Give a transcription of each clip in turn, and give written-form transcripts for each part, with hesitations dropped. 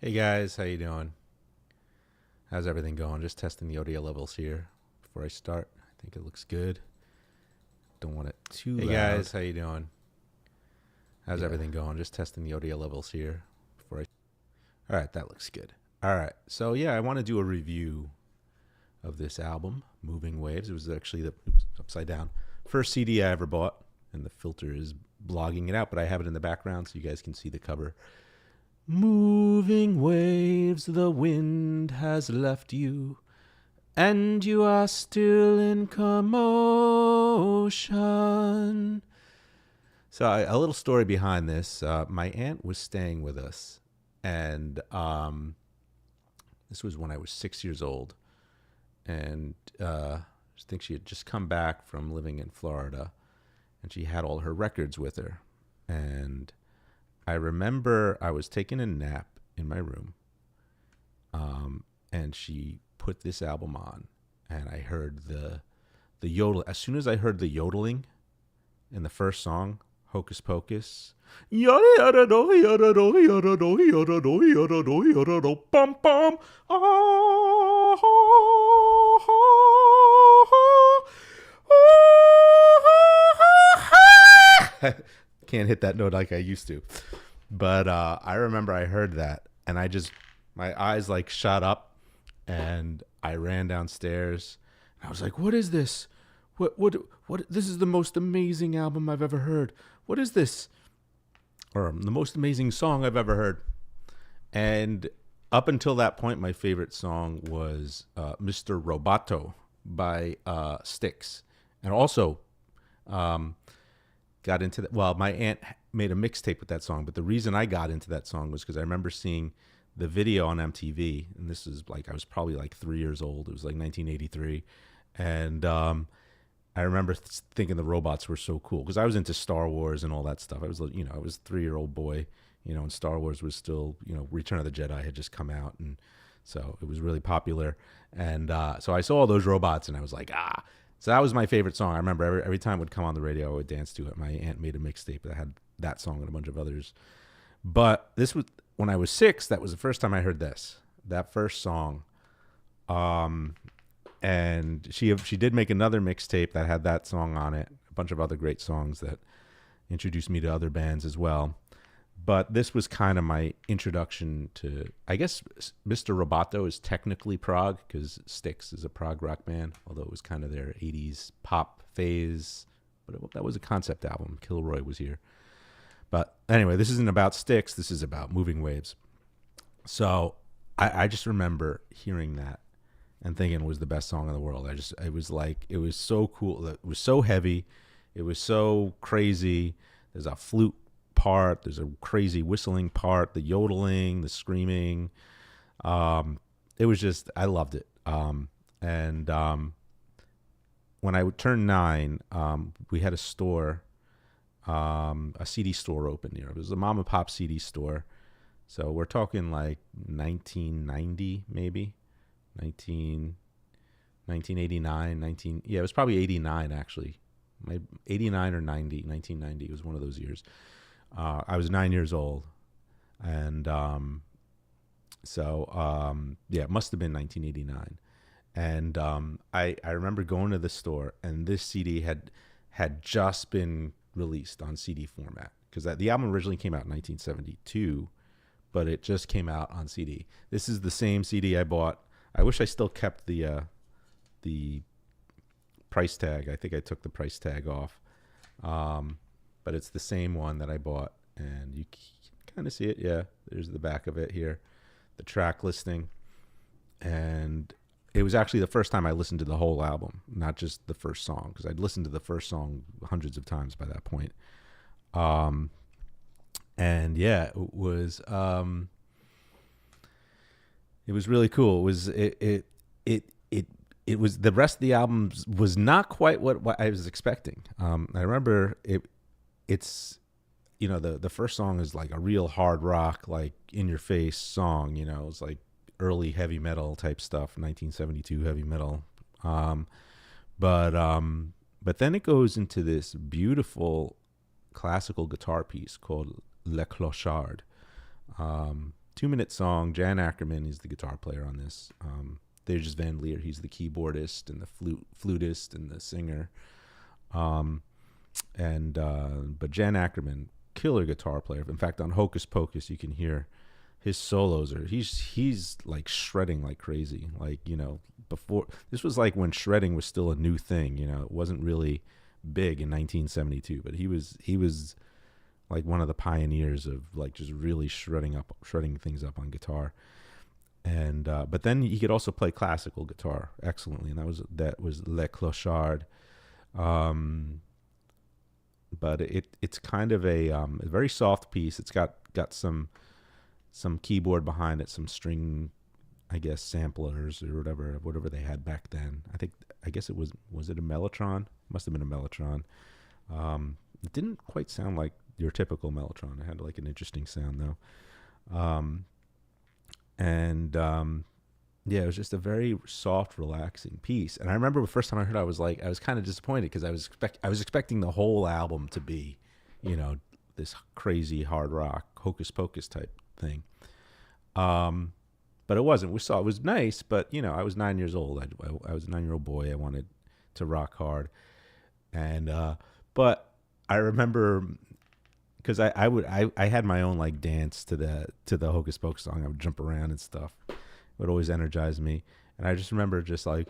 Hey guys, how you doing? How's everything going? Just testing the audio levels here before I start. I think it looks good. Don't want it too Hey loud. guys, How you doing? How's yeah. everything going? Just testing the audio levels here before I. All right, that looks good. All right, so yeah, I want to do a review of this album, Moving Waves. It was actually the upside down first CD I ever bought, and the filter is blogging it out, but I have it in the background so you guys can see the cover. Moving waves, the wind has left you, and you are still in commotion. So, a little story behind this. My aunt was staying with us, and this was when I was 6 years old. And I think she had just come back from living in Florida, and she had all her records with her. And I remember I was taking a nap in my room, and she put this album on, and I heard the yodel. As soon as I heard the yodeling in the first song, Hocus Pocus, yada yada do yada do yada do yada do yada do yada do bum bum can't hit that note like I used to. But I remember I heard that, and my eyes like shot up, and I ran downstairs. And I was like, "What is this? What? This is the most amazing album I've ever heard. What is this? Or the most amazing song I've ever heard." And up until that point, my favorite song was "Mr. Roboto" by Styx, and also um, got into that. Well, my aunt made a mixtape with that song, but the reason I got into that song was because I remember seeing the video on MTV, and this is like I was probably like 3 years old. It was like 1983, and I remember thinking the robots were so cool because I was into Star Wars and all that stuff. I was a 3 year old boy, and Star Wars was still, Return of the Jedi had just come out, and so it was really popular. And so I saw all those robots, and I was like, ah. So that was my favorite song. I remember every time it would come on the radio, I would dance to it. My aunt made a mixtape that had that song and a bunch of others. But this was when I was 6. That was the first time I heard that first song. Um, and she did make another mixtape that had that song on it, a bunch of other great songs that introduced me to other bands as well. But this was kind of my introduction to, I guess, Mr. Roboto is technically prog because Styx is a prog rock band, although it was kind of their 80s pop phase. But that was a concept album. Kilroy was here. But anyway, this isn't about Styx. This is about Moving Waves. So I just remember hearing that and thinking it was the best song in the world. It was so cool. It was so heavy. It was so crazy. There's a flute part. There's a crazy whistling part, the yodeling, the screaming. It was just, I loved it. And when I would turn 9, we had a store, a CD store open here. It was a mom and pop CD store. So we're talking like 1990, maybe 1989, yeah, it was probably 89 actually. 89 or 90, 1990 was one of those years. I was 9 years old, and yeah, it must have been 1989. And I remember going to the store, and this CD had just been released on CD format because the album originally came out in 1972, but it just came out on CD. This is the same CD I bought. I wish I still kept the price tag. I think I took the price tag off. But it's the same one that I bought, and you can kind of see it. Yeah, there's the back of it here, the track listing. And it was actually the first time I listened to the whole album, not just the first song, because I'd listened to the first song hundreds of times by that point. And yeah, it was really cool. It was, the rest of the album was not quite what I was expecting. I remember it's the first song is like a real hard rock, like in your face song. It's like early heavy metal type stuff, 1972 heavy metal. But then it goes into this beautiful classical guitar piece called Le Clochard. 2-minute song. Jan Ackerman is the guitar player on this. Thijs Van Leer, he's the keyboardist and the flutist and the singer. But Jan Ackerman, killer guitar player. In fact, on Hocus Pocus, you can hear his solos are he's like shredding like crazy. Like, before, this was like when shredding was still a new thing. It wasn't really big in 1972, but he was like one of the pioneers of like just really shredding things up on guitar. And but then he could also play classical guitar excellently, and that was Le Clochard. But it's kind of a very soft piece. It's got some keyboard behind it, some string, I guess, samplers or whatever they had back then. I guess it was it a Mellotron? Must have been a Mellotron. It didn't quite sound like your typical Mellotron. It had like an interesting sound though. Yeah, it was just a very soft, relaxing piece. And I remember the first time I heard it, I was kind of disappointed because I was expecting the whole album to be, this crazy hard rock Hocus Pocus type thing. But it wasn't. It was nice, but I was 9 years old. I was a 9-year-old boy. I wanted to rock hard, and but I remember, because I had my own like dance to the Hocus Pocus song. I would jump around and stuff. It would always energize me, and I just remember just like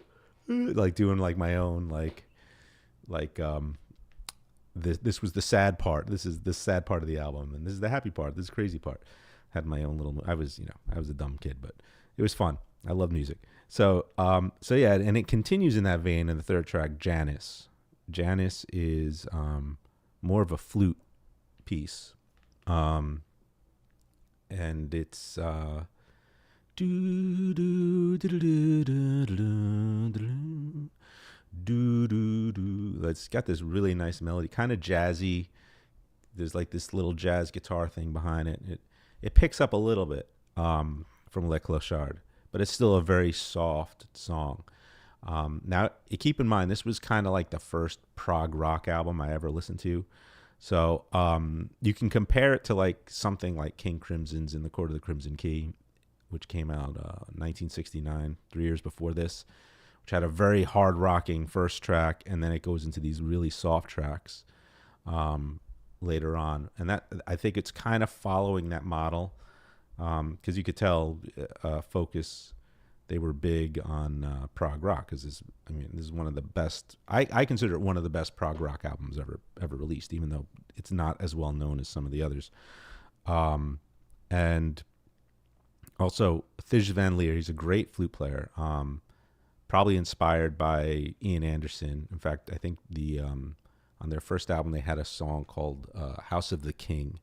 doing like my own this was the sad part. This is the sad part of the album, and this is the happy part. This is the crazy part. Had my own little. I was a dumb kid, but it was fun. I love music. So yeah, and it continues in that vein in the third track, Janice. Janice is more of a flute piece, and it's do do do do do do do do do. It's got this really nice melody, kind of jazzy. There's like this little jazz guitar thing behind it. It picks up a little bit from Le Clochard, but it's still a very soft song. Now, keep in mind, this was kind of like the first prog rock album I ever listened to. So you can compare it to like something like King Crimson's In the Court of the Crimson Key, which came out 1969, 3 years before this, which had a very hard rocking first track, and then it goes into these really soft tracks later on. And that, I think it's kind of following that model, because you could tell Focus, they were big on prog rock, because this is one of the best. I consider it one of the best prog rock albums ever released, even though it's not as well known as some of the others. And also Thijs Van Leer, he's a great flute player. Probably inspired by Ian Anderson. In fact, I think on their first album they had a song called House of the King,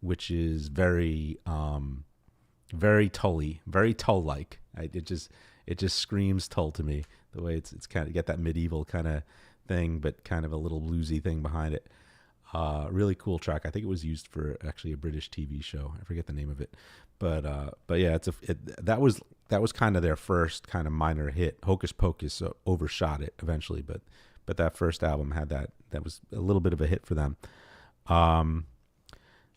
which is very very Tully, very Tull-like. It just screams Tull to me. The way it's kind of get that medieval kind of thing, but kind of a little bluesy thing behind it. Really cool track. I think it was used for actually a British TV show. I forget the name of it, but yeah, that was kind of their first kind of minor hit. Hocus Pocus overshot it eventually, but that first album had that was a little bit of a hit for them.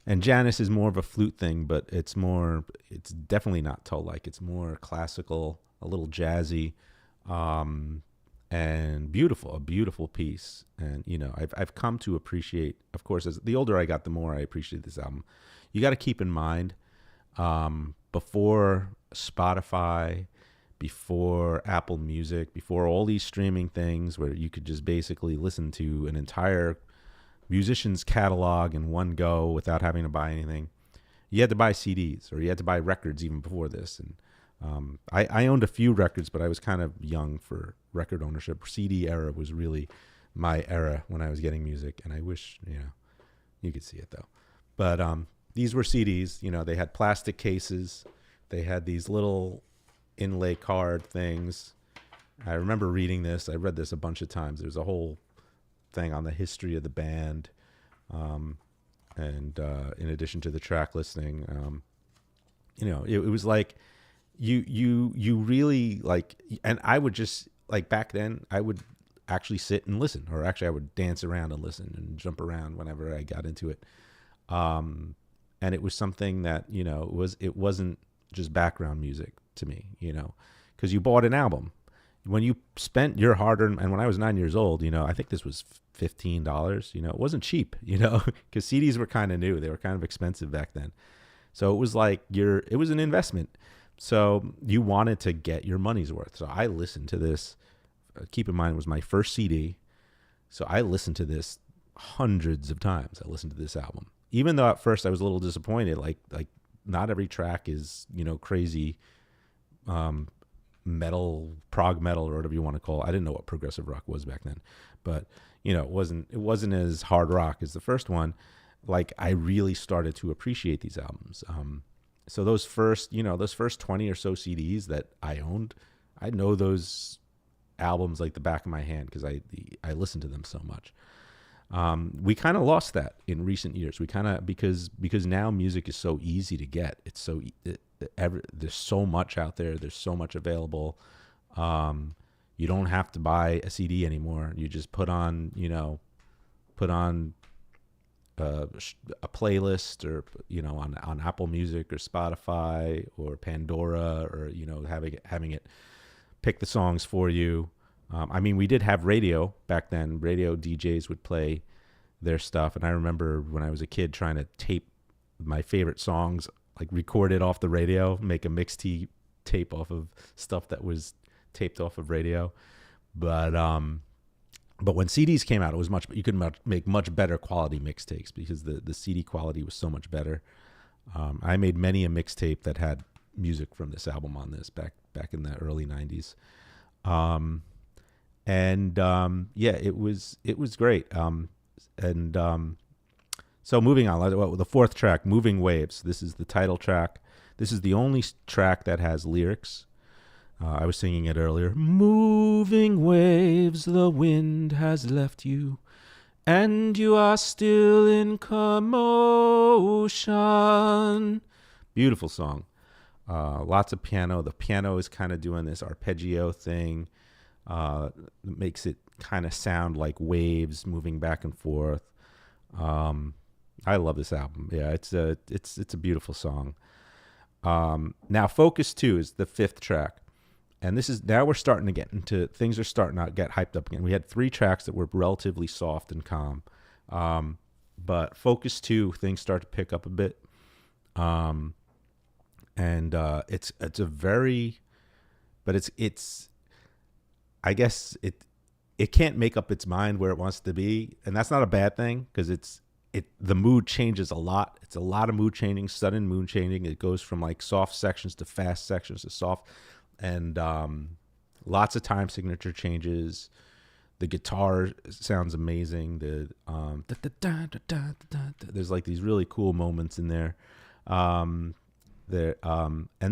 And Janice is more of a flute thing, but it's definitely not Tull-like. It's more classical, a little jazzy, and beautiful, a beautiful piece. And, I've come to appreciate, of course, as the older I got, the more I appreciate this album. You got to keep in mind, before Spotify, before Apple Music, before all these streaming things where you could just basically listen to an entire musician's catalog in one go without having to buy anything, you had to buy CDs, or you had to buy records even before this. And I owned a few records, but I was kind of young for record ownership. CD era was really my era when I was getting music, and I wish you could see it though. But these were CDs. They had plastic cases. They had these little inlay card things. I remember reading this. I read this a bunch of times. There's a whole thing on the history of the band, and in addition to the track listing, it was like you really like. And I would just like, back then I would actually sit and listen, or actually I would dance around and listen and jump around whenever I got into it. and it was something that, it wasn't just background music to me, because you bought an album when you spent your hard-earned. And when I was 9 years old, I think this was $15. It wasn't cheap, because CDs were kind of new. They were kind of expensive back then. So it was like it was an investment. So you wanted to get your money's worth. So I listened to this. Keep in mind, it was my first CD. So I listened to this hundreds of times. I listened to this album, even though at first I was a little disappointed. Like not every track is, crazy metal, prog metal, or whatever you want to call it. I didn't know what progressive rock was back then, but it wasn't as hard rock as the first one. Like I really started to appreciate these albums. So those first 20 or so CDs that I owned, I know those albums like the back of my hand because I listened to them so much. We kind of lost that in recent years. We kind of because now music is so easy to get. It's there's so much out there. There's so much available. You don't have to buy a CD anymore. You just put on a playlist, or on Apple Music or Spotify or Pandora, or having it pick the songs for you. We did have radio back then. Radio DJs would play their stuff, and I remember when I was a kid trying to tape my favorite songs, like record it off the radio, make a tape off of stuff that was taped off of radio. But when CDs came out, it was you could make much better quality mixtapes because the CD quality was so much better. I made many a mixtape that had music from this album on this back in the early 90s. It was great. So moving on, the fourth track, Moving Waves. This is the title track. This is the only track that has lyrics. I was singing it earlier. Moving waves, the wind has left you, and you are still in commotion. Beautiful song. Lots of piano. The piano is kind of doing this arpeggio thing. Makes it kind of sound like waves moving back and forth. I love this album. Yeah, it's a beautiful song. Now Focus 2 is the fifth track. And now we're starting to get into, things are starting to get hyped up again. We had 3 tracks that were relatively soft and calm. But Focus 2, things start to pick up a bit. It's a very, but it's I guess it can't make up its mind where it wants to be, and that's not a bad thing because the mood changes a lot. It's a lot of mood changing, sudden mood changing. It goes from like soft sections to fast sections to soft, and lots of time signature changes. The guitar sounds amazing. There's like these really cool moments in there. And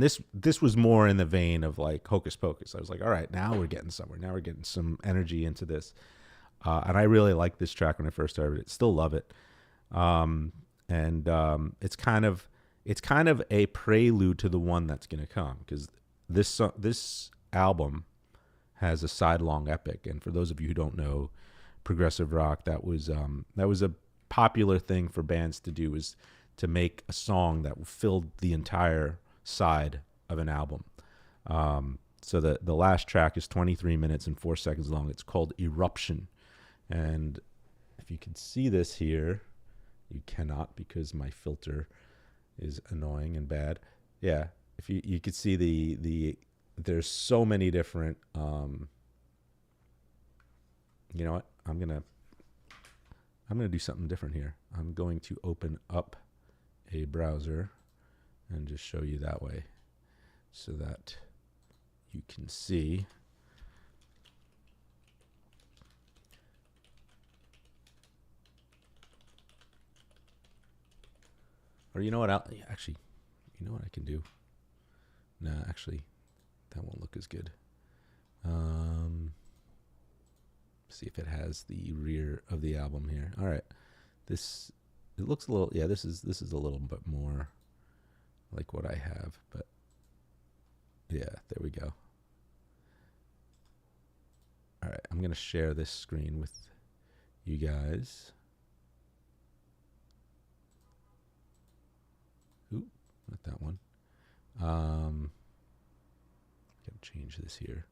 this was more in the vein of like Hocus Pocus. I was like, all right, now we're getting somewhere. Now we're getting some energy into this. And I really liked this track when I first heard it. Still love it. It's kind of a prelude to the one that's going to come, because this album has a side-long epic. And for those of you who don't know, progressive rock, that was a popular thing for bands to do, is to make a song that filled the entire side of an album. So the last track is 23 minutes and 4 seconds long. It's called Eruption. And if you can see this here, you cannot because my filter is annoying and bad. Yeah, if you could see the there's so many different you know what? I'm gonna do something different here. I'm going to open up a browser and just show you that way so that you can see. Or you know what? Actually, you know what I can do? Nah, actually, that won't look as good. See if it has the rear of the album here. All right, it looks a little. Yeah, this is a little bit more like what I have, but yeah, there we go. All right, I'm gonna share this screen with you guys. not that one. Gotta change this here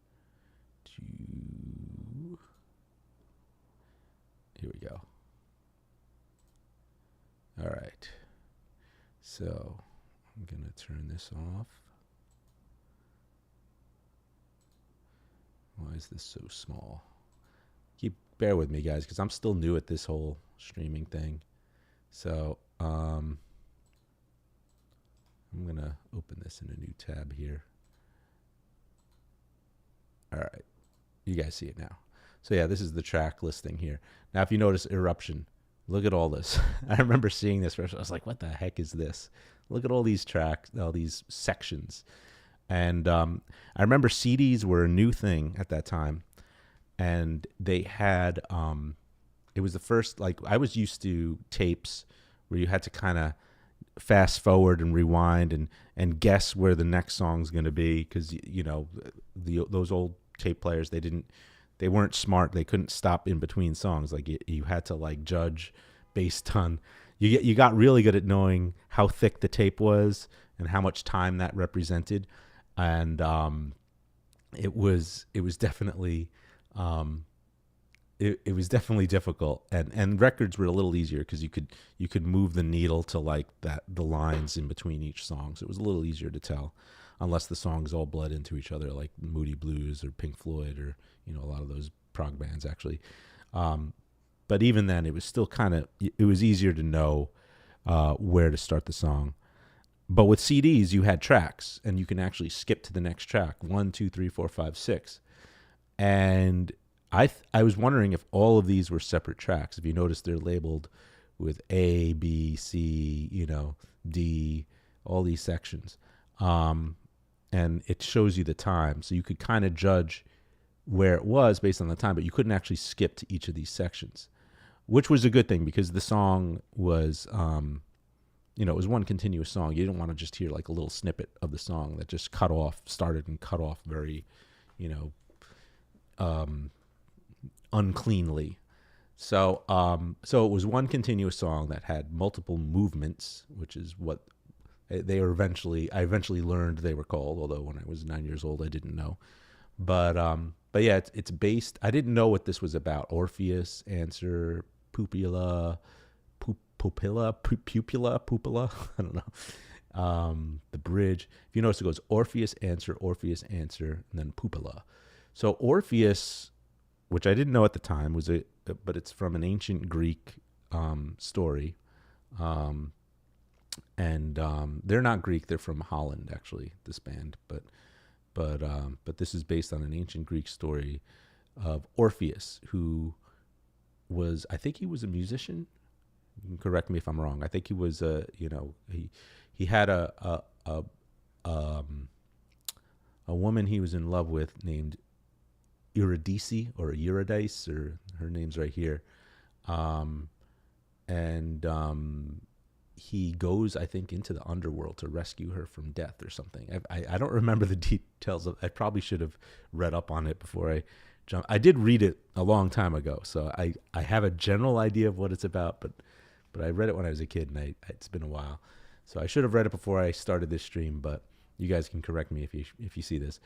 to, here we go. All right. So I'm gonna turn this off. Why is this so small? Bear with me, guys, because I'm still new at this whole streaming thing. So I'm gonna open this in a new tab here. All right, you guys see it now. So yeah, this is the track listing here. Now, if you notice Eruption, look at all this. I remember seeing this first. I was like, what the heck is this? Look at all these tracks, all these sections. And I remember CDs were a new thing at that time. And they had, it was the first, like, I was used to tapes where you had to kind of fast forward and rewind and guess where the next song's going to be. Because, you know, those old tape players, they weren't smart. They couldn't stop in between songs. Like, you had to, like, judge based on, you got really good at knowing how thick the tape was and how much time that represented. And it was definitely... it was definitely difficult, and records were a little easier because you could move the needle to like that, the lines in between each song, so it was a little easier to tell, unless the songs all bled into each other, like Moody Blues or Pink Floyd, or, you know, a lot of those prog bands actually. But even then, it was still it was easier to know where to start the song. But with CDs, you had tracks, and you can actually skip to the next track, 1, 2, 3, 4, 5, 6. And I was wondering if all of these were separate tracks. If you notice, they're labeled with A, B, C, you know, D, all these sections. And it shows you the time. So you could kind of judge where it was based on the time, but you couldn't actually skip to each of these sections, which was a good thing because the song was, you know, it was one continuous song. You didn't want to just hear like a little snippet of the song that just started and cut off very, you know, uncleanly. So it was one continuous song that had multiple movements, which is what I eventually learned they were called, although when I was 9 years old I didn't know. But yeah, it's based, I didn't know what this was about. Orpheus, Answer, Pupilla, I don't know. The bridge, if you notice, it goes Orpheus, Answer, and then Pupilla. So Orpheus, which I didn't know at the time, but it's from an ancient Greek story, and they're not Greek; they're from Holland, actually. This band, but this is based on an ancient Greek story of Orpheus, who was, I think he was a musician. You can correct me if I'm wrong. I think he was he had a woman he was in love with named Eurydice, or Eurydice, or her name's right here. He goes, I think, into the underworld to rescue her from death or something. I don't remember the details of. I probably should have read up on it before I jump. I did read it a long time ago, so I have a general idea of what it's about, but I read it when I was a kid, and it's been a while. So I should have read it before I started this stream, but you guys can correct me if you see this.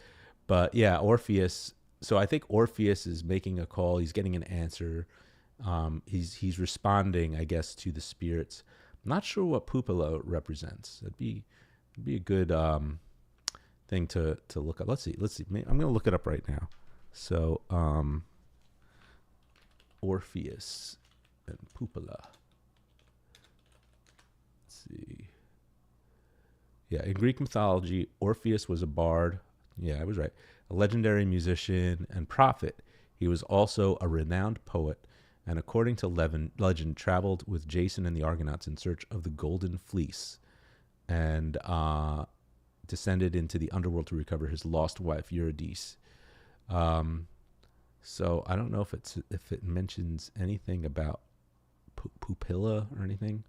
But yeah, Orpheus. So I think Orpheus is making a call. He's getting an answer. He's responding, I guess, to the spirits. I'm not sure what Pupilla represents. It'd be a good thing to look up. Let's see. I'm going to look it up right now. So Orpheus and Pupilla. Let's see. Yeah, in Greek mythology, Orpheus was a bard. Yeah, I was right. A legendary musician and prophet. He was also a renowned poet, and according to legend, traveled with Jason and the Argonauts in search of the Golden Fleece, and descended into the underworld to recover his lost wife, Eurydice. So I don't know if it mentions anything about Pupilla or anything.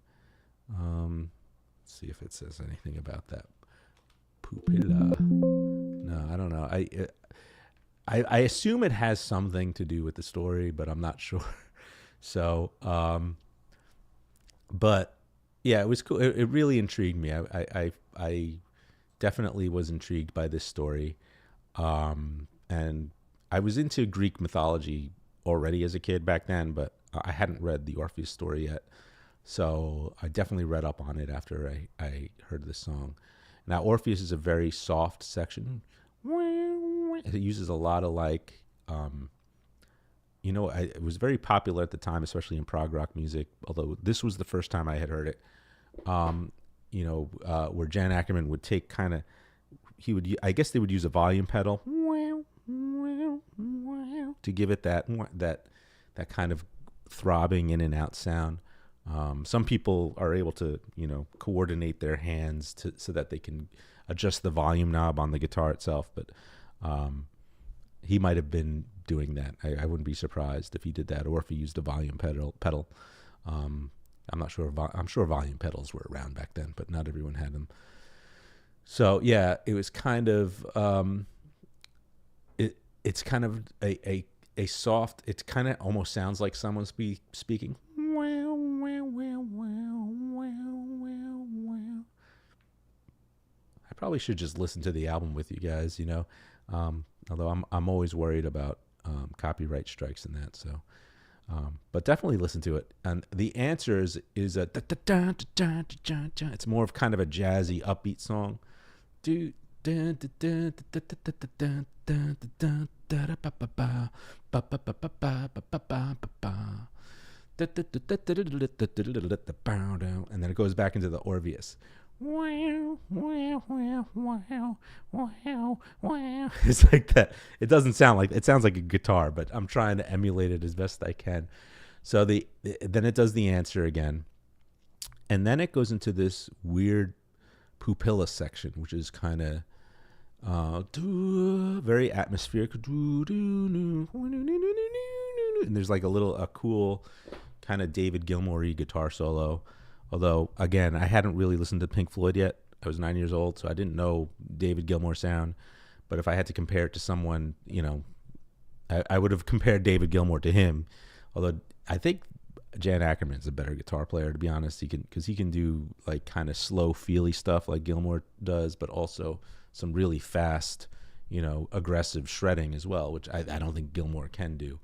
Let's see if it says anything about that. Pupilla. No, I don't know. I assume it has something to do with the story, but I'm not sure. So, but Yeah, it was cool. It really intrigued me. I definitely was intrigued by this story. And I was into Greek mythology already as a kid back then, but I hadn't read the Orpheus story yet. So I definitely read up on it after I heard this song. Now, Orpheus is a very soft section. It uses a lot of like, it was very popular at the time, especially in prog rock music, although this was the first time I had heard it. Where Jan Ackerman would take kind of, I guess they would use a volume pedal to give it that kind of throbbing in and out sound. Some people are able to, coordinate their hands so that they can adjust the volume knob on the guitar itself. But he might have been doing that. I wouldn't be surprised if he did that, or if he used a volume pedal. I'm not sure. I'm sure volume pedals were around back then, but not everyone had them. So yeah, it was kind of it's kind of a soft. It kind of almost sounds like someone speaking. I probably should just listen to the album with you guys, although I'm always worried about copyright strikes and that. So, but definitely listen to it. And the Answers is a it's more of kind of a jazzy, upbeat song. And then it goes back into the Orpheus. It's like that. It doesn't sound like, it sounds like a guitar, but I'm trying to emulate it as best I can. So then it does the Answer again, and then it goes into this weird Pupilla section, which is kind of very atmospheric. And there's like a cool kind of David Gilmour-y guitar solo. Although, again, I hadn't really listened to Pink Floyd yet. I was 9 years old, so I didn't know David Gilmour sound. But if I had to compare it to someone, I would have compared David Gilmour to him. Although I think Jan Ackerman's a better guitar player, to be honest. He can do like kind of slow, feely stuff like Gilmour does, but also some really fast, aggressive shredding as well, which I don't think Gilmour can do.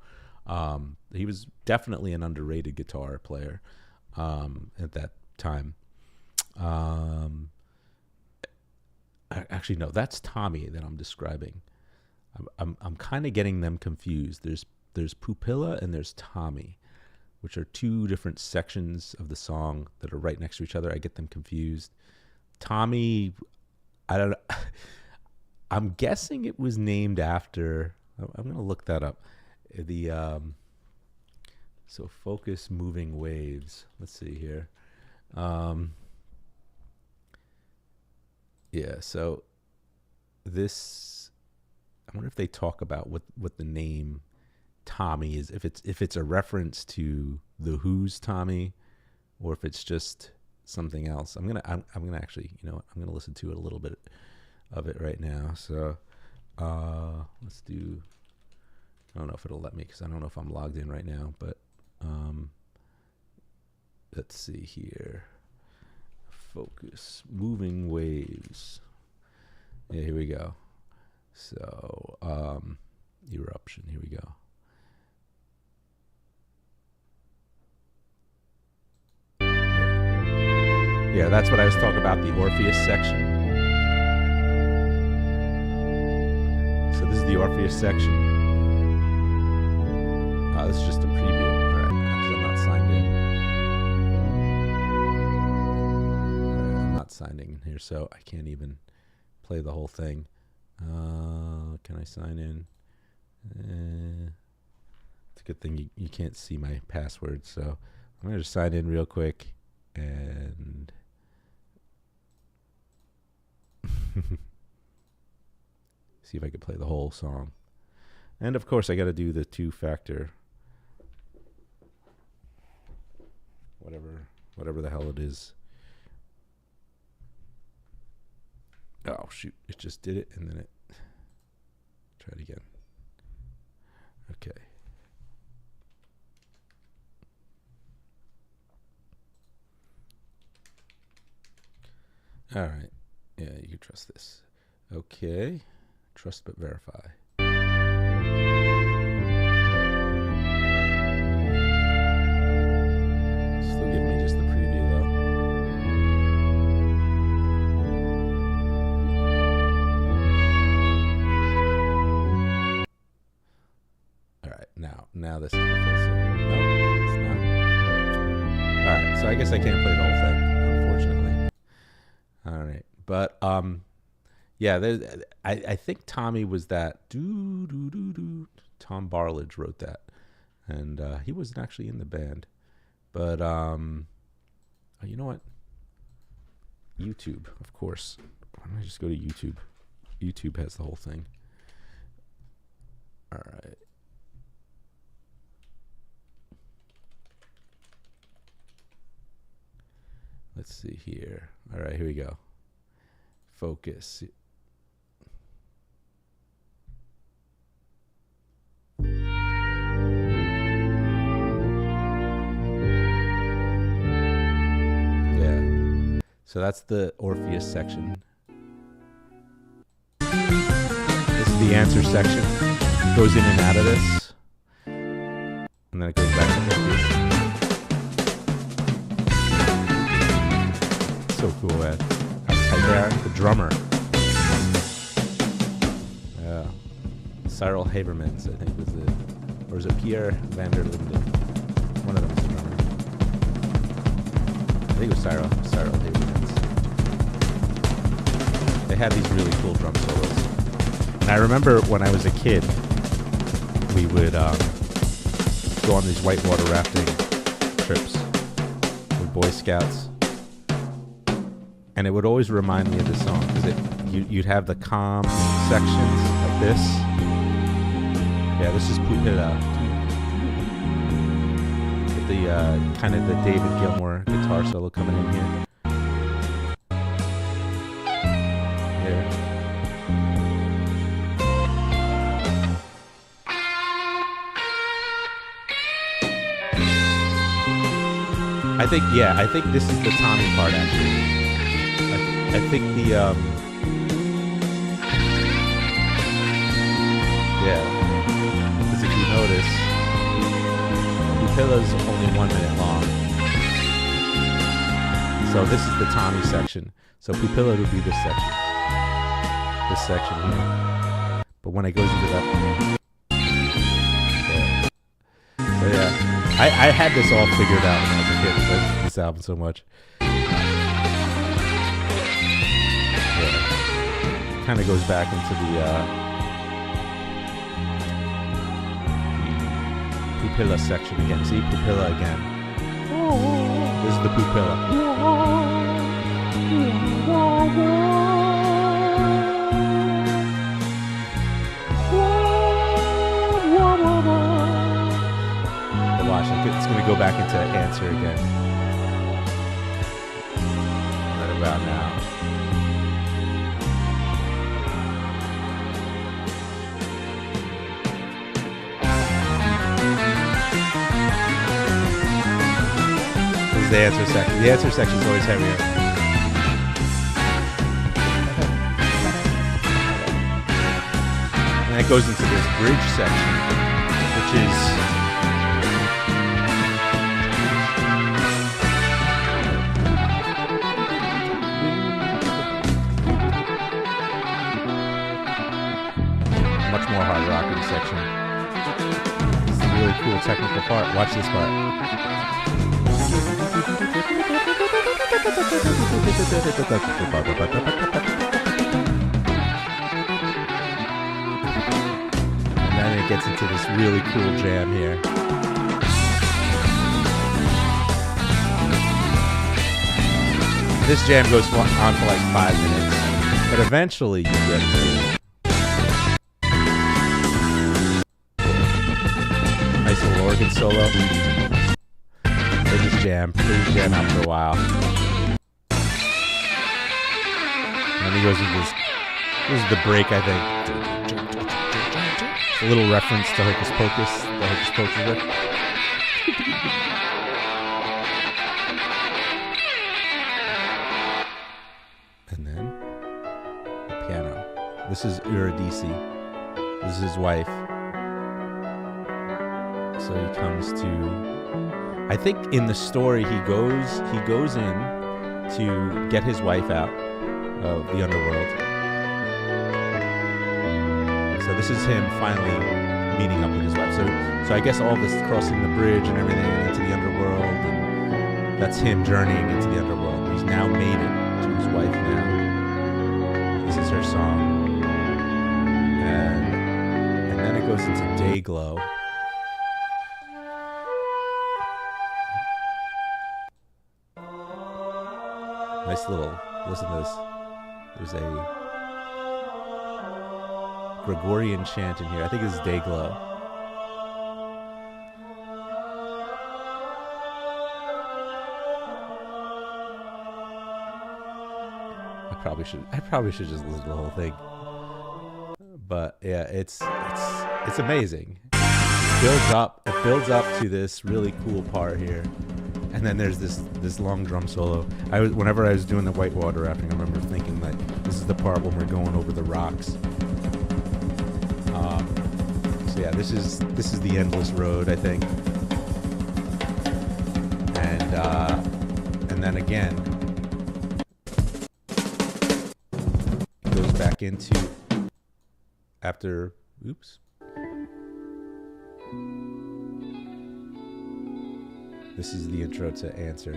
He was definitely an underrated guitar player at that time. Actually, no, that's Tommy that I'm describing. I'm kind of getting them confused. There's Pupilla and there's Tommy, which are two different sections of the song that are right next to each other. I get them confused. Tommy, I don't know. I'm guessing it was named after. I'm gonna look that up. So Focus Moving Waves. Let's see here. Yeah, so this, I wonder if they talk about what the name Tommy is, if it's a reference to the Who's Tommy, or if it's just something else. I'm gonna actually, I'm gonna listen to it a little bit of it right now. So let's do. I don't know if it'll let me because I don't know if I'm logged in right now, but let's see here. Focus Moving Waves. Yeah, here we go. So Eruption. Here we go. Yeah, that's what I was talking about, the Orpheus section. So this is the Orpheus section. This is just a preview. All right, because I'm not signed in. I'm not signed in here, so I can't even play the whole thing. Can I sign in? It's a good thing you can't see my password, so I'm going to just sign in real quick and see if I can play the whole song. And of course, I got to do the two-factor, whatever the hell it is. Oh shoot! It just did it, and then it. Try it again. Okay. All right. Yeah, you can trust this. Okay. Trust but verify. Still giving me just the preview though. All right. Now this is the full song. No, it's not. All right. So I guess I can't play the whole thing, unfortunately. All right. But yeah, I think Tommy was that. Tom Barledge wrote that, and he wasn't actually in the band. But you know what? YouTube, of course. Why don't I just go to YouTube? YouTube has the whole thing. All right. Let's see here. All right, here we go. Focus. Yeah. So that's the Orpheus section. This is the answer section. It goes in and out of this. And then it goes back to Orpheus. So cool, man. Right there, the drummer. Yeah. Cyril Habermans, I think, was it. Or is it Pierre van der Linden? One of them was the drummer. I think it was Cyril Habermans. They had these really cool drum solos. And I remember when I was a kid, we would go on these whitewater rafting trips with Boy Scouts. And it would always remind me of this song because you'd have the calm sections like this. Yeah, this is Pupilla. With the kind of the David Gilmour guitar solo coming in here. Yeah. I think this is the Tommy part actually. I think the yeah, because if you notice, Pupilla's only 1 minute long. So this is the Tommy section. So Pupilla would be this section. This section here. But when it goes into that, yeah. So yeah, I had this all figured out when I was a kid. I liked this album so much. Kind of goes back into the Pupilla section again. See, Pupilla again. This is the Pupilla. But watch, it's going to go back into answer again. Right about now. The answer section. The answer section is always heavier. And it goes into this bridge section, which is much more hard rocking section. This is a really cool technical part. Watch this part. And then it gets into this really cool jam here. This jam goes on for like 5 minutes, but eventually you get to nice little organ solo. They just jam after a while. And then he goes into this. This is the break, I think. A little reference to Hocus Pocus, the Hocus Pocus riff. This is Eurydice. This is his wife. So he comes to, I think in the story he goes in to get his wife out of the underworld. So this is him finally meeting up with his wife. So I guess all this crossing the bridge and everything into the underworld, and that's him journeying into the underworld. He's now made it to his wife now. This is her song. And then it goes into Dayglow. Nice little, listen to this. There's a Gregorian chant in here. I think this is Dayglow. I probably should just listen to the whole thing. But yeah, it's amazing. It builds up to this really cool part here. And then there's this long drum solo. Whenever I was doing the whitewater rafting, I remember thinking like, this is the part when we're going over the rocks. So yeah, this is the endless road, I think. And then again, it goes back into after. Oops. This is the intro to Answer.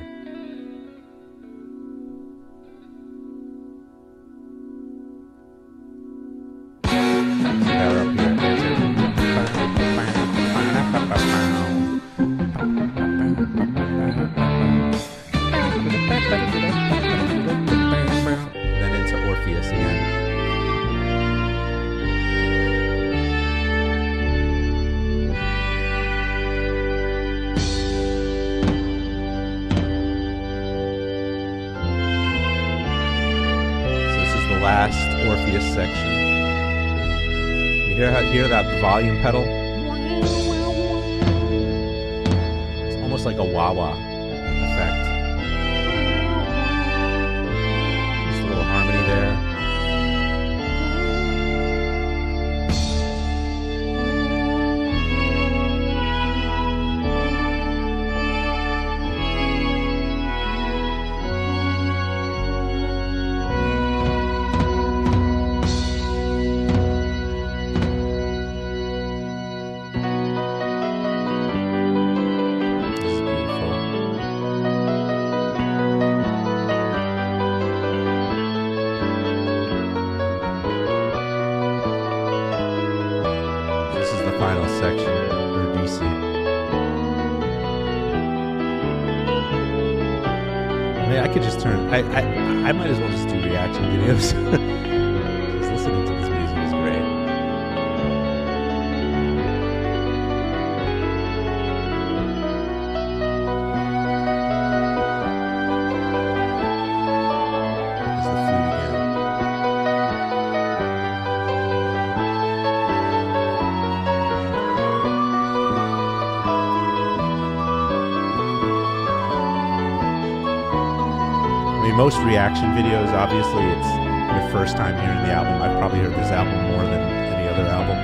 Then into Orpheus again. Last Orpheus section. You hear that volume pedal? It's almost like a wah-wah effect. Just a little harmony there. Final section, Eurydice. I mean, I could just turn. I might as well just do reaction videos. Just listening to this music is great. There's the flute again. Most reaction videos, obviously, it's your first time hearing the album. I've probably heard this album more than any other album.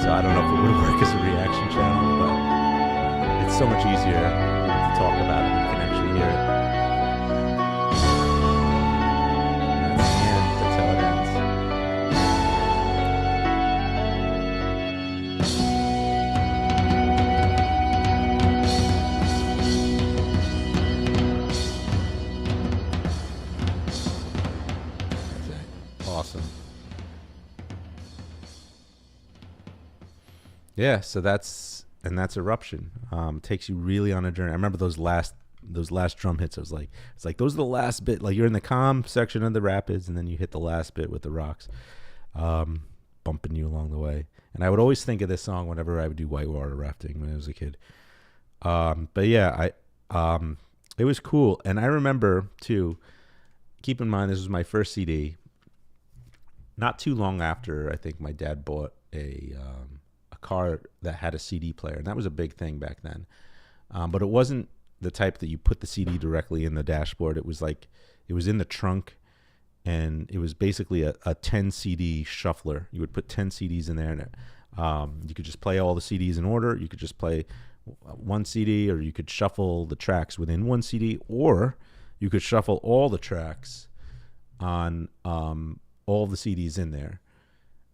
So I don't know if it would work as a reaction channel, but it's so much easier to talk about it when you can actually hear it. That's the end. That's how it ends. Awesome. Yeah, so that's Eruption. Takes you really on a journey. I remember those last drum hits. I was like, it's like those are the last bit. Like you're in the calm section of the rapids, and then you hit the last bit with the rocks, bumping you along the way. And I would always think of this song whenever I would do whitewater rafting when I was a kid. But yeah, it was cool. And I remember too. Keep in mind, this was my first CD. Not too long after, I think my dad bought a car that had a CD player, and that was a big thing back then. But it wasn't the type that you put the CD directly in the dashboard. It was like, it was in the trunk, and it was basically a 10 CD shuffler. You would put 10 CDs in there, and you could just play all the CDs in order. You could just play one CD, or you could shuffle the tracks within one CD, or you could shuffle all the tracks on all the CDs in there.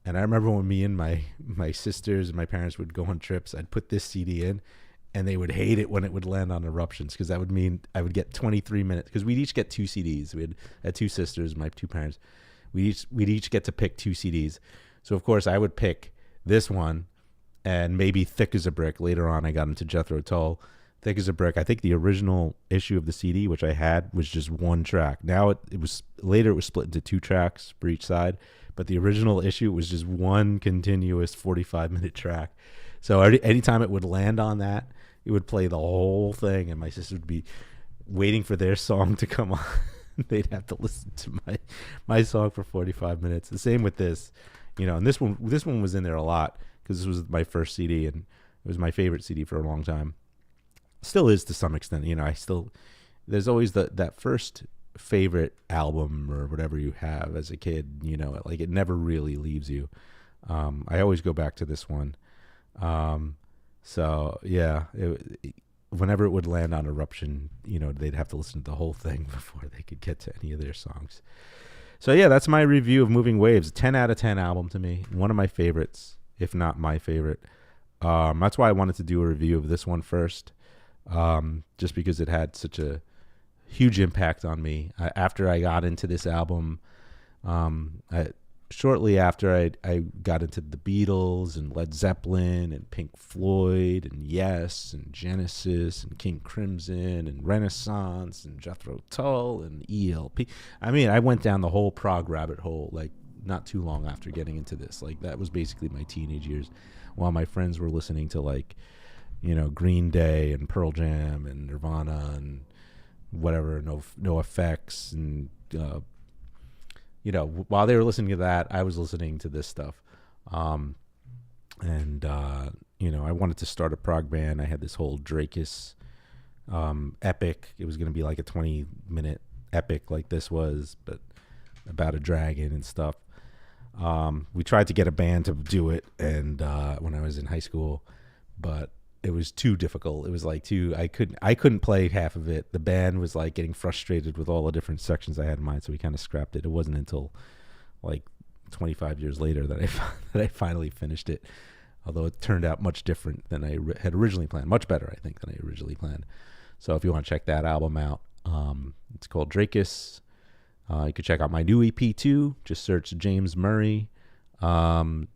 And I remember when me and my sisters and my parents would go on trips, I'd put this CD in, and they would hate it when it would land on Eruptions, because that would mean I would get 23 minutes, because we'd each get two CDs. We had two sisters, my two parents. We'd each get to pick two CDs. So of course I would pick this one and maybe Thick as a Brick. Later on I got into Jethro Tull. Thick as a Brick. I think the original issue of the CD, which I had, was just one track. Now it was later, it was split into two tracks for each side, but the original issue was just one continuous 45-minute track. So anytime it would land on that, it would play the whole thing, and my sister would be waiting for their song to come on. They'd have to listen to my song for 45 minutes. The same with this, and this one was in there a lot, because this was my first CD, and it was my favorite CD for a long time. Still is to some extent. There's always that first favorite album or whatever you have as a kid. Like, it never really leaves you. I always go back to this one. So yeah, whenever it would land on Eruption, they'd have to listen to the whole thing before they could get to any of their songs. So yeah, that's my review of Moving Waves. 10 out of 10 album to me. One of my favorites, if not my favorite. That's why I wanted to do a review of this one first, just because it had such a huge impact on me. After I got into this album, shortly after I got into the Beatles and Led Zeppelin and Pink Floyd and Yes and Genesis and King Crimson and Renaissance and Jethro Tull and ELP. I mean, I went down the whole prog rabbit hole, like, not too long after getting into this. Like, that was basically my teenage years, while my friends were listening to, like, Green Day and Pearl Jam and Nirvana and whatever, No Effects, and while they were listening to that, I was listening to this stuff. I wanted to start a prog band. I had this whole Drakis epic. It was going to be like a 20-minute epic like this was, but about a dragon and stuff. We tried to get a band to do it, and when I was in high school, but it was too difficult. It was like I couldn't play half of it. The band was like getting frustrated with all the different sections I had in mind, so we kind of scrapped it. It wasn't until like 25 years later that I finally finished it, although it turned out much different than I had originally planned. Much better, I think, than I originally planned. So if you want to check that album out, it's called Drakis. You can check out my new EP too. Just search James Murray. The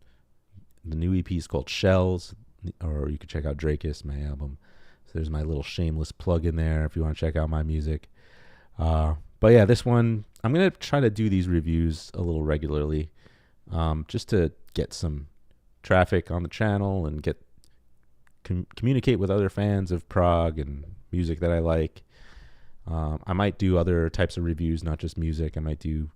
new EP is called Shells, or you can check out Drakis, my album. So there's my little shameless plug in there if you want to check out my music. But yeah, this one, I'm going to try to do these reviews a little regularly, just to get some traffic on the channel and communicate with other fans of prog and music that I like. I might do other types of reviews, not just music. I might do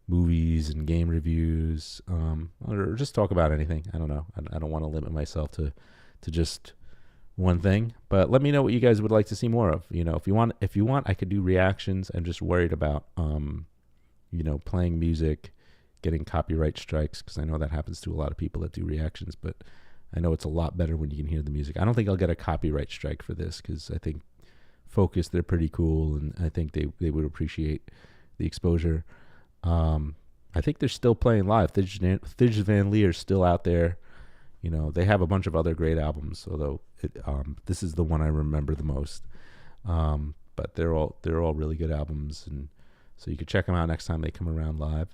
movies and game reviews, or just talk about anything. I don't know. I don't want to limit myself to just one thing, but let me know what you guys would like to see more of. If you want, I could do reactions. I'm just worried about, playing music, getting copyright strikes, because I know that happens to a lot of people that do reactions, but I know it's a lot better when you can hear the music. I don't think I'll get a copyright strike for this, because I think Focus, they're pretty cool, and I think they would appreciate the exposure. I think they're still playing live. Thij Van Leer's still out there. They have a bunch of other great albums, although this is the one I remember the most. But they're all really good albums, and so you could check them out next time they come around live.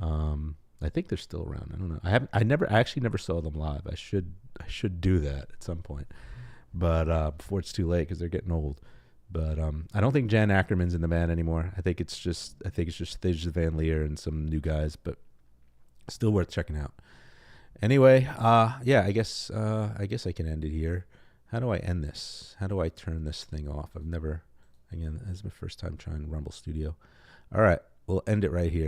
I think they're still around. I don't know. I never saw them live. I should do that at some point, but before it's too late, because they're getting old. But I don't think Jan Ackerman's in the band anymore. I think it's just Thij Van Leer and some new guys, but still worth checking out. Anyway, yeah, I guess I can end it here. How do I end this? How do I turn this thing off? Again, this is my first time trying Rumble Studio. All right, we'll end it right here.